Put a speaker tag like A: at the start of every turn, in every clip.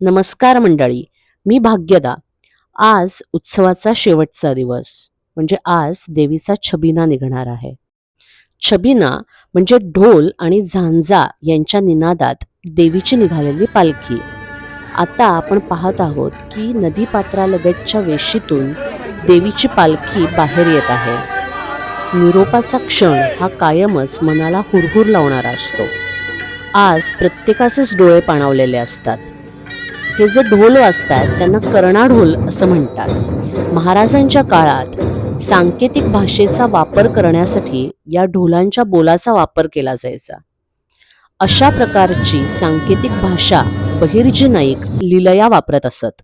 A: नमस्कार मंडळी, मी भाग्यदा. आज उत्सवाचा शेवटचा दिवस, म्हणजे आज देवीचा छबिना निघणार आहे. छबिना म्हणजे ढोल आणि झांजा यांच्या निनादात देवीची निघालेली पालखी. आता आपण पाहत आहोत की नदीपात्रालगतच्या वेशीतून देवीची पालखी बाहेर येत आहे. निरोपाचा क्षण हा कायमच मनाला हुरहुर लावणारा असतो. आज प्रत्येकाचेच डोळे पाणावलेले असतात. हे जे ढोल वाजतात त्यांना कर्णा ढोल असं म्हणतात. महाराजांच्या काळात सांकेतिक भाषेचा वापर करण्यासाठी या ढोलांच्या बोलाचा वापर केला जायचा. अशा प्रकारची सांकेतिक भाषा बहिर्जी नाईक लीलया वापरत असत.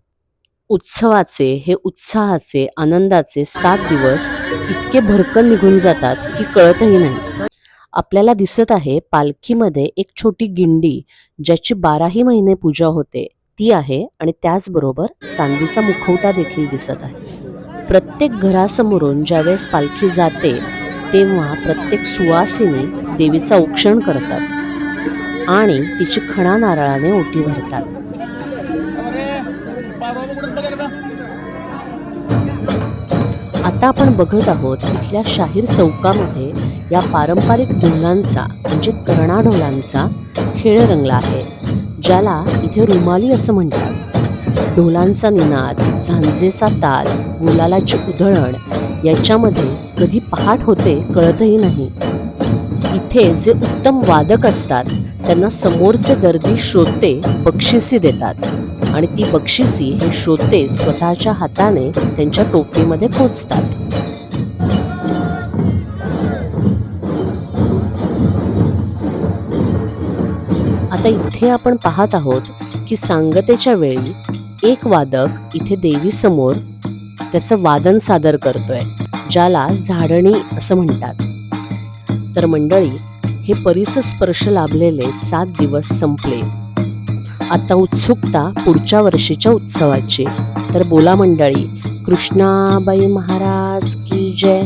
A: उत्सवाचे हे उत्साहाचे आनंदाचे 7 दिवस इतके भरकन निघून जातात की कळतही नाही. आपल्याला दिसत आहे पालखीमध्ये एक छोटी गिंडी ज्याची 12ही महिने पूजा होते ती आहे आणि त्याचबरोबर चांदीचा मुखवटा देखील दिसत आहे. प्रत्येक घरासमोरून ज्यावेळेस पालखी जाते तेव्हा प्रत्येक सुवासिनी देवीचा औक्षण करतात आणि तिची खणा नारळाने ओटी भरतात. आता आपण बघत आहोत इथल्या शाहीर चौकामध्ये या पारंपरिक ढोलांचा म्हणजे कर्णा ढोलांचा खेळ रंगला आहे, ज्याला इथे रुमाली असं म्हणतात. ढोलांचा निनाद, झांजेचा ताल, गुलालाची उधळण याच्यामध्ये कधी पहाट होते कळतही नाही. इथे जे उत्तम वादक असतात त्यांना समोरचे गर्दी श्रोते बक्षिसी देतात आणि ती बक्षिसी हे श्रोते स्वतःच्या हाताने त्यांच्या टोपलीमध्ये खोचतात. आता इथे आपण पाहत आहोत की सांगतेच्या वेळी एक वादक इथे देवीसमोर त्याचं वादन सादर करतोय, ज्याला झाडणी असं म्हणतात. तर मंडळी, हे परिसस्पर्श लाभलेले 7 दिवस संपले. आता उत्सुकता पुढच्या वर्षीच्या उत्सवाची. तर बोला मंडळी, कृष्णाबाई महाराज की जय.